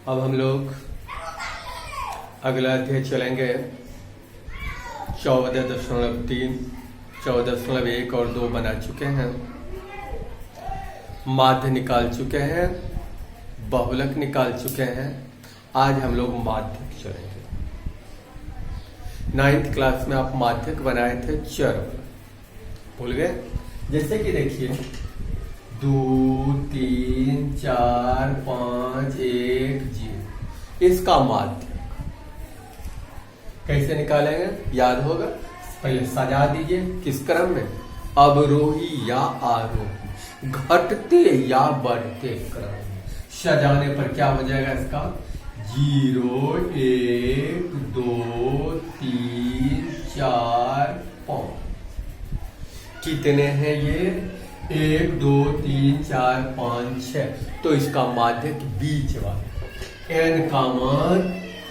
अब हम लोग अगला अध्याय चलेंगे 14.3, 14.1 और 2 बना चुके हैं, माध्य निकाल चुके हैं, बहुलक निकाल चुके हैं। आज हम लोग माध्यक चलेंगे। 9th क्लास में आप माध्यक बनाए थे चर, भूल गए? जैसे कि देखिए 2, 3, 4, 5, 1, 0, इसका माध्यक कैसे निकालेंगे याद होगा? पहले सजा दीजिए किस क्रम में, अवरोही या आरोही, घटते या बढ़ते क्रम में। सजाने पर क्या हो जाएगा इसका? 0, 1, 2, 3, 4, 5। कितने हैं ये? 1, 2, 3, 4, 5, 6। तो इसका माध्यक बीच वाला n का मान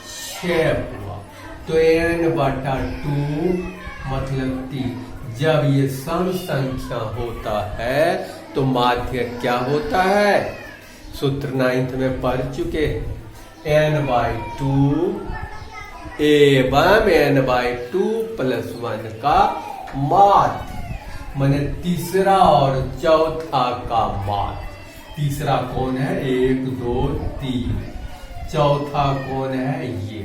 6 हुआ, तो n/2 मतलब 3। जब ये सम संख्या होता है तो माध्यक क्या होता है? सूत्र 9th में पढ़ चुके, n/2 एवं n/2 + 1 का माध्य, माने तीसरा और चौथा का माध्य। तीसरा कौन है? 1, 2, 3। चौथा कौन है? ये।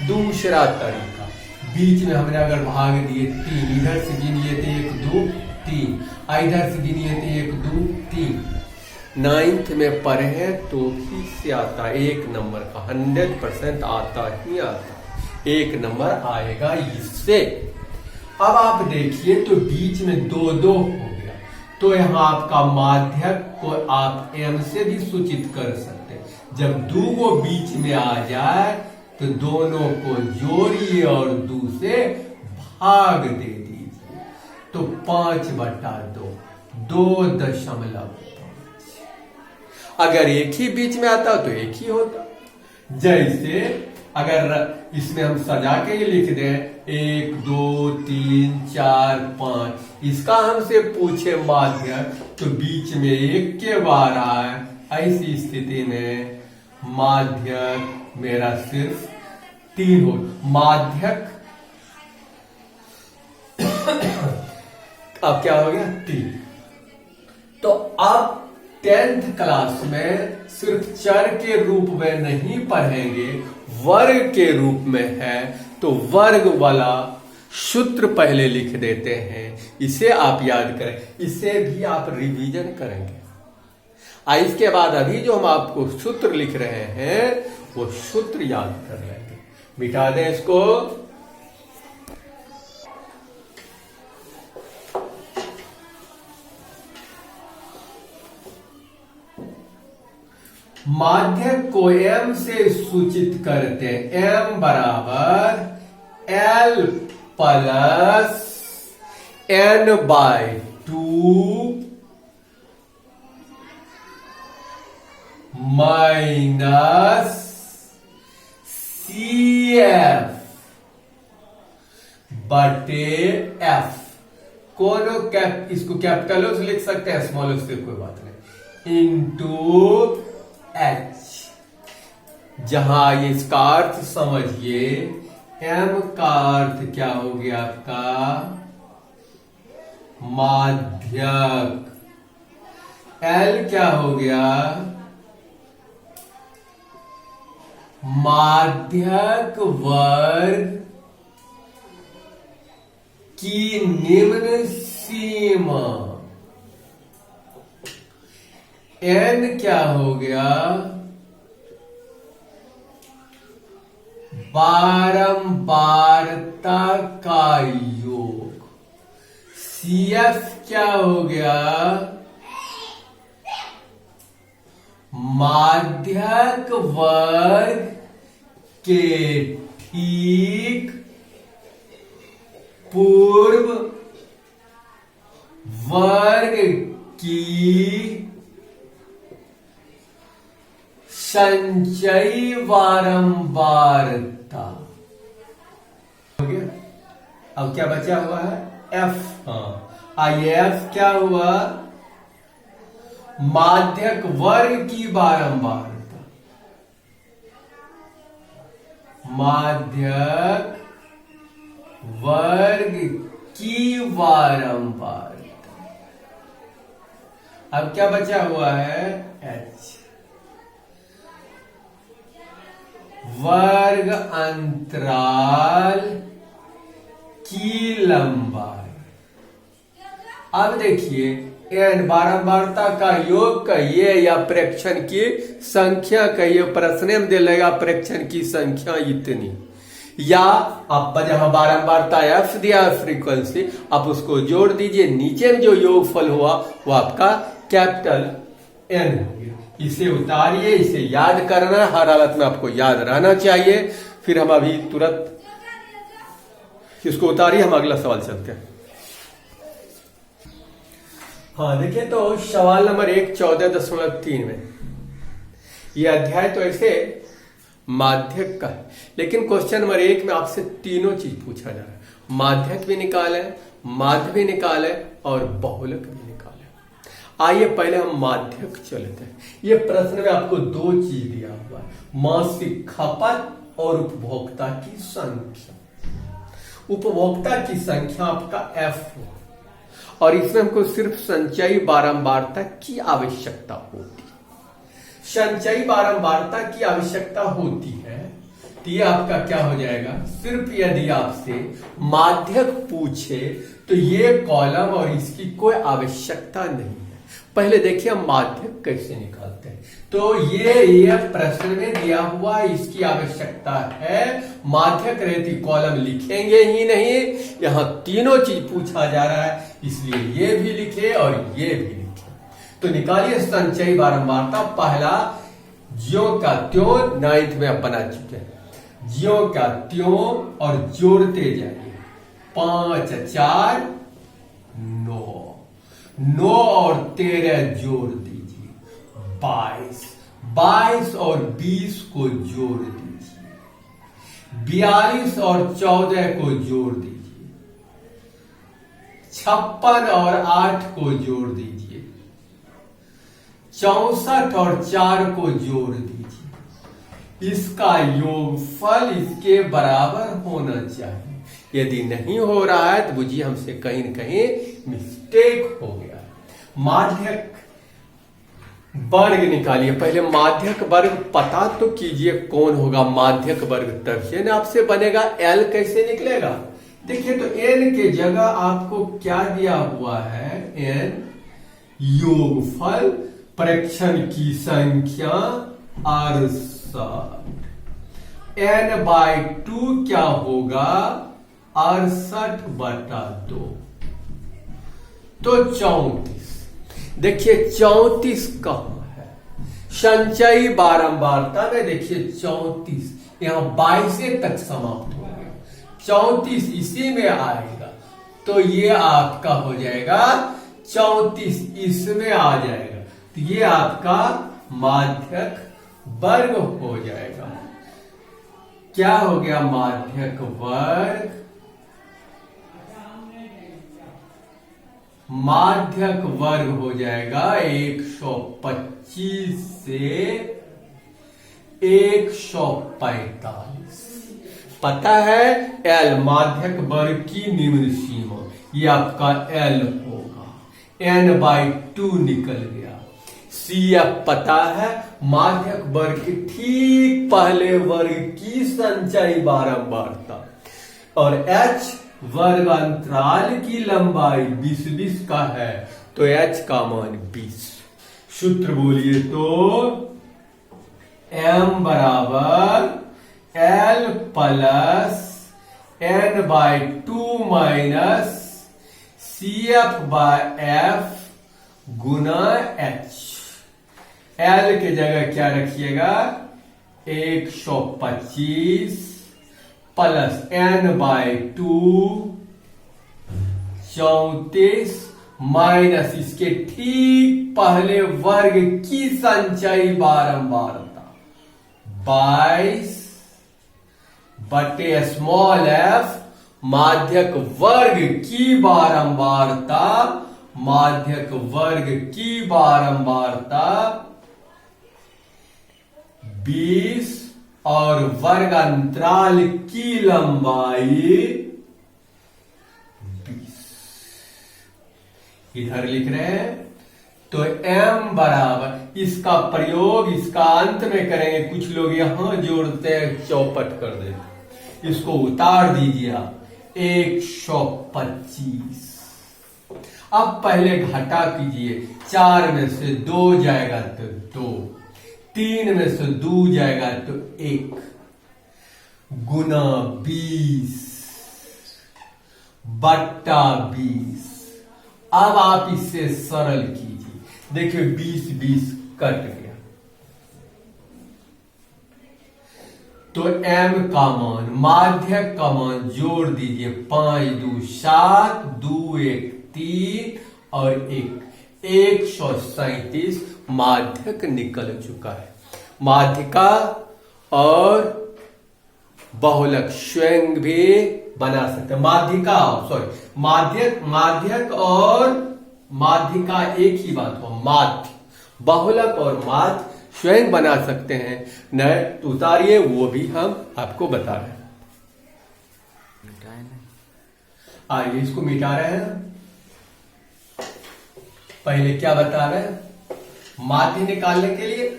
दूसरा तरीका, बीच में हमने अगर भाग दिए 3, इधर से गिनिए थे 1, 2, 3, इधर से गिनिए थे 1, 2, 3। 9th में पढ़े तो ही से आता, 1 नंबर का 100% आता ही आता, 1 नंबर आएगा इससे। अब आप देखिए तो बीच में 2, 2 हो गया, तो यहाँ आपका माध्यक को आप m से भी सूचित कर सकते हैं। जब 2 को बीच में आ जाए तो दोनों को जोड़िए और 2 से भाग दे दीजिए, तो 5/2, 2.5। अगर एक ही बीच में आता तो एक ही होता। जैसे अगर इसमें हम सजा के ही लिख दें 1, 2, 3, 4, 5, इसका हमसे पूछे माध्यक तो बीच में 1 के बार आए, ऐसी स्थिति में माध्यक मेरा सिर्फ 3 हो। माध्यक अब क्या हो गया? 3। तो अब 10th क्लास में सिर्फ चर के रूप में नहीं पढ़ेंगे, वर्ग के रूप में है, तो वर्ग वाला सूत्र पहले लिख देते हैं, इसे आप याद करें, इसे भी आप रिवीजन करेंगे। इसके बाद अभी जो हम आपको सूत्र लिख रहे हैं वो सूत्र याद कर लेंगे। मिटा दें इसको। माध्यक को m से सूचित करते हैं। m बराबर l plus n/2 minus CF बटे F। कोनो इसको कैपिटल से लिख सकते हैं, स्मॉल से कोई बात नहीं, इंटू H। जहां इसका अर्थ समझिए, M का अर्थ क्या हो गया आपका? माध्यक। L क्या हो गया? माध्यक वर्ग की निम्न सीमा। n क्या हो गया? बारंबारता का योग। CF क्या हो गया? माध्यक वर्ग के ठीक पूर्व वर्ग की संचयी बारंबारता। हो गया। अब क्या बचा हुआ है? F। आइए F क्या हुआ? माध्यक वर्ग की बारंबारता। माध्यक वर्ग की बारंबारता। अब क्या बचा हुआ है? h। वर्ग अंतराल की लंबाई। अब देखिए n बारंबारता का योग कहिए या प्रेक्षण की संख्या कहिए, प्रश्न में दे लेगा प्रेक्षण की संख्या इतनी, या आप जहां बारंबारता f दिया फ्रीक्वेंसी, आप उसको जोड़ दीजिए, नीचे में जो योगफल हुआ वो आपका कैपिटल N हो गया। इसे उतारिए, इसे याद करना, हर हालत में आपको याद रहना चाहिए। फिर हम अभी तुरंत इसको उतारिए, हम अगला सवाल चलते हैं। हाँ देखिए, तो सवाल नंबर 1 14.3 में ये अध्याय तो ऐसे माध्यक का है, लेकिन क्वेश्चन नंबर 1 में आपसे तीनों चीज पूछा जा रहा है। माध्यक भी निकाले, माध्य भी निकाले और बहुलक भी निकाले। आइए पहले हम माध्यक चलते हैं। ये प्रश्न में आपको दो चीज दिया हुआ है, मासिक खपत और उपभोक्ता की संख्या। उपभोक्ता की संख्या आपका f हो, और इसमें हमको सिर्फ संचयी बारंबारता की आवश्यकता होती है। संचयी बारंबारता की आवश्यकता होती है, तो ये आपका क्या हो जाएगा? सिर्फ यदि आपसे माध्यक पूछे तो ये कॉलम और इसकी कोई आवश्यकता नहीं है। पहले देखिए हम माध्यक कैसे निकालते हैं। तो ये प्रश्न में दिया हुआ, इसकी आवश्यकता है। माध्यक रहती कॉलम लिखेंगे ही नहीं, यहां तीनों चीज पूछा जा रहा है, इसलिए ये भी लिखे और ये भी लिखे। तो निकालिए संचयी बारंबारता। पहला ज्यों का त्यों 9th में आप बना चुके हैं, ज्यों का त्यों और जोड़ते जाइए। 5 4 9, 9 और 13 जोड़ दीजिए 22, 22 और 20 को जोड़ दीजिए, 42 और 14 को जोड़ दीजिए, 56 और 8 को जोड़ दीजिए, 64 और 4 को जोड़ दीजिए। इसका योगफल इसके बराबर होना चाहिए। यदि नहीं हो रहा है तो बुझिए हमसे कहीं न कहीं मिस्टेक हो गया। माध्यक वर्ग निकालिए। पहले माध्यक वर्ग पता तो कीजिए कौन होगा माध्यक वर्ग, तभी ना आपसे बनेगा। L कैसे निकलेगा? देखिए, तो n के जगह आपको क्या दिया हुआ है? n योगफल प्रेक्षण की संख्या 68, n/2 क्या होगा? 68/2, तो 34। देखिए 34 कहां है? संचयी बारंबारता में देखिए 34, यहां 22 तक समाप्त हो गया, 34 इसी में आएगा, तो ये आपका हो जाएगा 34 इसमें आ जाएगा, तो ये आपका माध्यक वर्ग हो जाएगा। क्या हो गया? माध्यक वर्ग। माध्यक वर्ग हो जाएगा 125 से 145। पता है L माध्यक वर्ग की निम्न सीमा, ये आपका L होगा, n/2 निकल गया। CF पता है माध्यक वर्ग के ठीक पहले वर्ग की संचयी बारंबारता, और H वर्ग अंतराल की लंबाई 20 का है, तो h का मान 20। सूत्र बोलिए तो m बराबर L plus n/2 minus CF/F गुना h। L के जगह क्या रखिएगा? 125 प्लस n/2 34 माइनस इसके ठीक पहले वर्ग की संचयी बारंबारता 22 बटे स्मॉल f माध्यक वर्ग की बारंबारता, माध्यक वर्ग की बारंबारता 20 और वर्ग अंतराल की लंबाई 20। इधर लिख रहे हैं तो m बराबर, इसका प्रयोग इसका अंत में करेंगे। कुछ लोग यहां जोड़ते हैं, चौपट कर देते, इसको उतार दीजिए आप, 125। अब पहले घटा कीजिए, 4 में से 2 जाएगा तो 2, 3 में से 2 जाएगा तो 1, गुना 20 बट्टा 20। अब आप इसे सरल कीजिए, देखिए 20 कट गया, तो m का मान, माध्यक का मान जोड़ दीजिए, 5 2 7, 2 1 3 और 1, 137 माध्यक निकल चुका है। माध्यिका और बहुलक स्वयं भी बना सकते हैं। माध्यिका माध्यक और माध्यिका एक ही बात हो, माध्य, बहुलक और माध्य स्वयं बना सकते हैं। न उतारिए, वो भी हम आपको बता रहे हैं। आइए इसको मिटा रहे हैं। पहले क्या बता रहे हैं, माध्य निकालने के लिए,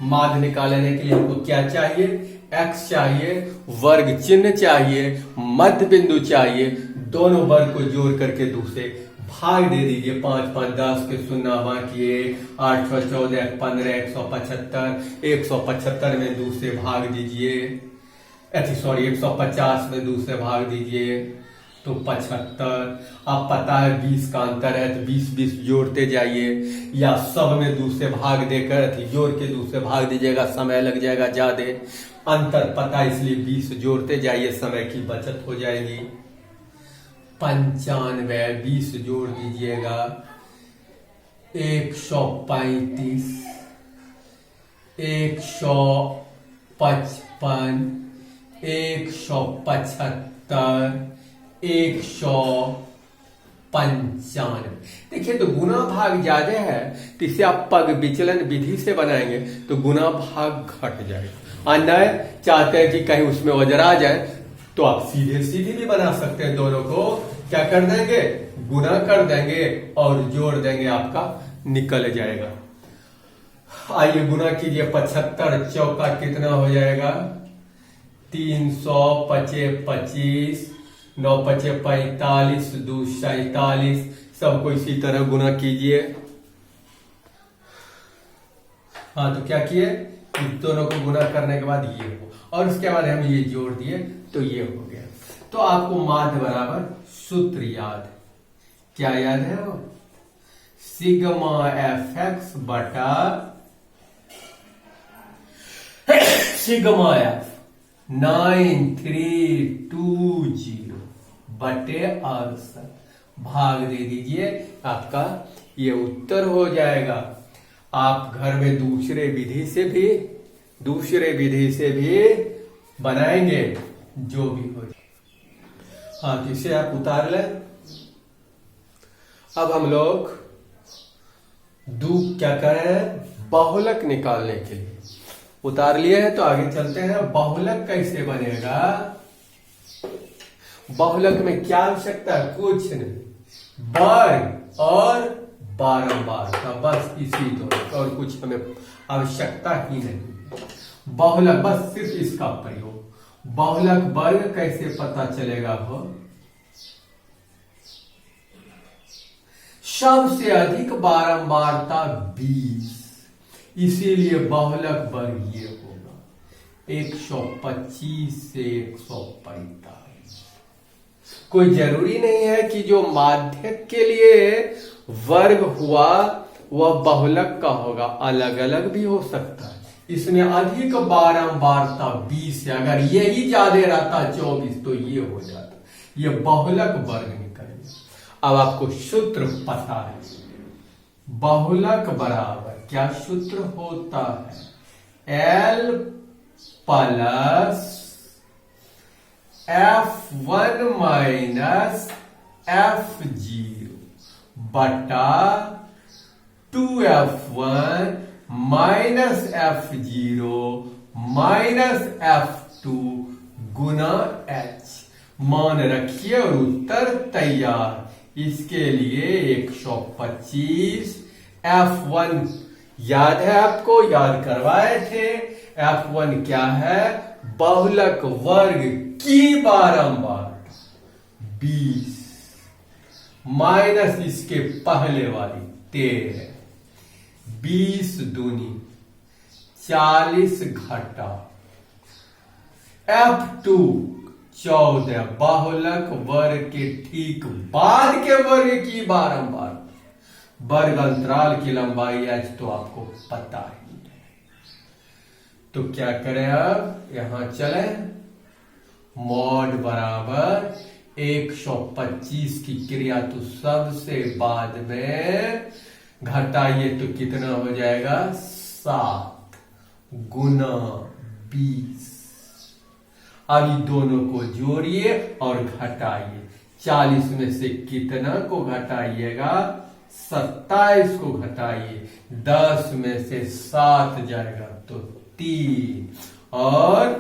माध्य निकालने के लिए हमको क्या चाहिए, x चाहिए, वर्ग चिन्ह चाहिए, मध्य बिंदु चाहिए, दोनों वर्ग को जोड़ करके दूसरे भाग दे दीजिए। 5 5 10 के 0 बाकी 8 6 14 15 175, 175 में दूसरे भाग दीजिए, 150 में दूसरे भाग दीजिए तो 75। अब पता है 20 का अंतर है तो 20 जोड़ते जाइए, या सब में दूसरे भाग देकर जोड़ के दूसरे भाग दीजिएगा, समय लग जाएगा ज्यादा। अंतर पता इसलिए 20 जोड़ते जाइए, समय की बचत हो जाएगी। 95 20 जोड़ दीजिएगा, 135, 155, 175, 195। देखिए तो गुना भाग ज्यादा है तो इसे आप पग विचलन विधि से बनाएंगे तो गुना भाग घट जाएगा। और न चाहते हैं कि कहीं उसमें वजर आ जाए तो आप सीधे सीधे भी बना सकते हैं। दोनों को क्या कर देंगे, गुना कर देंगे और जोड़ देंगे, आपका निकल जाएगा। आइए गुना कीजिए, 75 चौका कितना हो जाएगा, 300 25 25, 9 5 45, 2 47। सबको इसी तरह गुना कीजिए। हाँ तो क्या किए, दोनों को गुना करने के बाद ये हो, और उसके बाद हम ये जोड़ दिए तो ये हो गया। तो आपको माध्य बराबर सूत्र याद है, क्या याद है वो, सिग्मा fx बटा सिग्मा f 9320 बटे 68 भाग दे दीजिए, आपका ये उत्तर हो जाएगा। आप घर में दूसरे विधि से भी बनाएंगे, जो भी हो। हाँ तो इसे आप उतार लें। अब हम लोग क्या कर रहे हैं, बहुलक निकालने के लिए उतार लिए हैं, तो आगे चलते हैं। बहुलक कैसे बनेगा, बहुलक में क्या आवश्यकता है, कुछ नहीं, वर्ग और बारंबार का, बस इसी दो, और कुछ हमें आवश्यकता ही नहीं। बहुलक बस सिर्फ इसका प्रयोग। बहुलक वर्ग कैसे पता चलेगा, हो सबसे अधिक बारंबारता 20, इसीलिए बहुलक वर्ग ये होगा 125 से 145। कोई जरूरी नहीं है कि जो माध्यक के लिए वर्ग हुआ वह बहुलक का होगा, अलग अलग भी हो सकता है। इसमें अधिक बारंबारता 20 है, अगर यही ज्यादा रहता 24 तो ये हो जाता, ये बहुलक वर्ग निकलेगा। अब आपको सूत्र पता है, बहुलक बराबर क्या सूत्र होता है, L plus F1 minus F0 बटा 2F1 माइनस F0 -F2 गुना h। मान रखिए और उत्तर तैयार। इसके लिए 125 F1 याद है आपको, याद करवाए थे। F1 क्या है? बहुलक वर्ग की बारंबार 20 माइनस इसके पहले वाली 13, 20 दूनी 40 घटा F2 14 बहुलक वर्ग के ठीक बाद के वर्ग की बारंबार। वर्ग अंतराल की लंबाई h तो आपको पता ही है। तो क्या करें अब? यहां चले, मॉड बराबर 125 की क्रिया तो सबसे बाद में घटाइए तो कितना हो जाएगा? 7 गुना 20। अब इन दोनों को जोड़िए और घटाइए। 40 में से कितना को घटाइएगा? 27 को घटाइए। 10 में से 7 जाएगा तो 3, और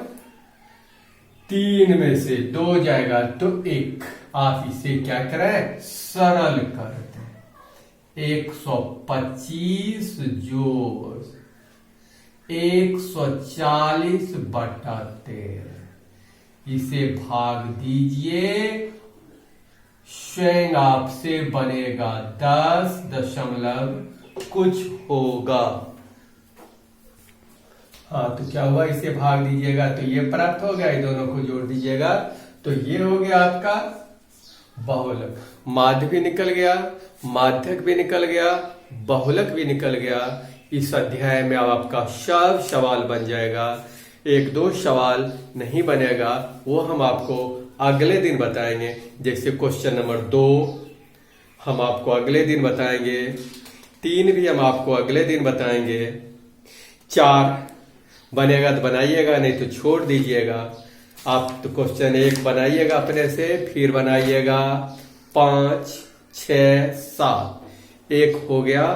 3 में से 2 जाएगा तो 1। आप इसे क्या करें? सरल कर दें। 125 जोड़ 140 बटा 13, इसे भाग दीजिए, स्वयं आपसे बनेगा 10 दशमलव कुछ होगा। हाँ, तो क्या हुआ? इसे भाग दीजिएगा तो ये प्राप्त हो गया, ये दोनों को जोड़ दीजिएगा तो ये हो गया आपका बहुलक। माध्य भी निकल गया, माध्यक भी निकल गया, बहुलक भी निकल गया। इस अध्याय में अब आपका सब सवाल बन जाएगा। 1-2 सवाल नहीं बनेगा, वो हम आपको अगले दिन बताएंगे। जैसे क्वेश्चन नंबर 2 हम आपको अगले दिन बताएंगे, 3 भी हम आपको अगले दिन बताएंगे, 4 बनेगा तो बनाइएगा, नहीं तो छोड़ दीजिएगा। आप तो क्वेश्चन 1 बनाइएगा अपने से, फिर बनाइएगा 5, 6, 7। 1 हो गया,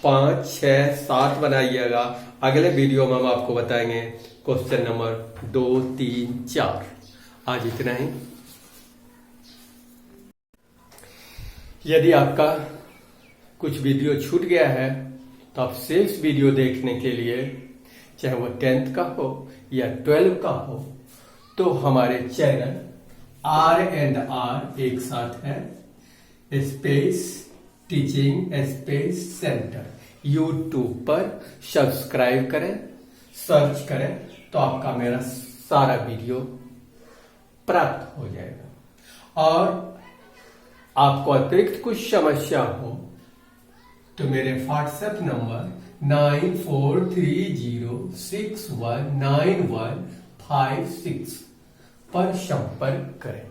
5, 6, 7 बनाइएगा। अगले वीडियो में हम आपको बताएंगे क्वेश्चन नंबर 2, 3, 4। आज इतना ही। यदि आपका कुछ वीडियो छूट गया है तो आप शेष वीडियो देखने के लिए, चाहे वो 10th का हो या 12 का हो, तो हमारे चैनल R&R एक साथ है, space teaching space centre, YouTube पर सब्सक्राइब करें, सर्च करें तो आपका मेरा सारा वीडियो प्राप्त हो जाएगा। और आपको अतिरिक्त कुछ समस्या हो तो मेरे व्हाट्सएप नंबर 9430619156 पर संपर्क करें।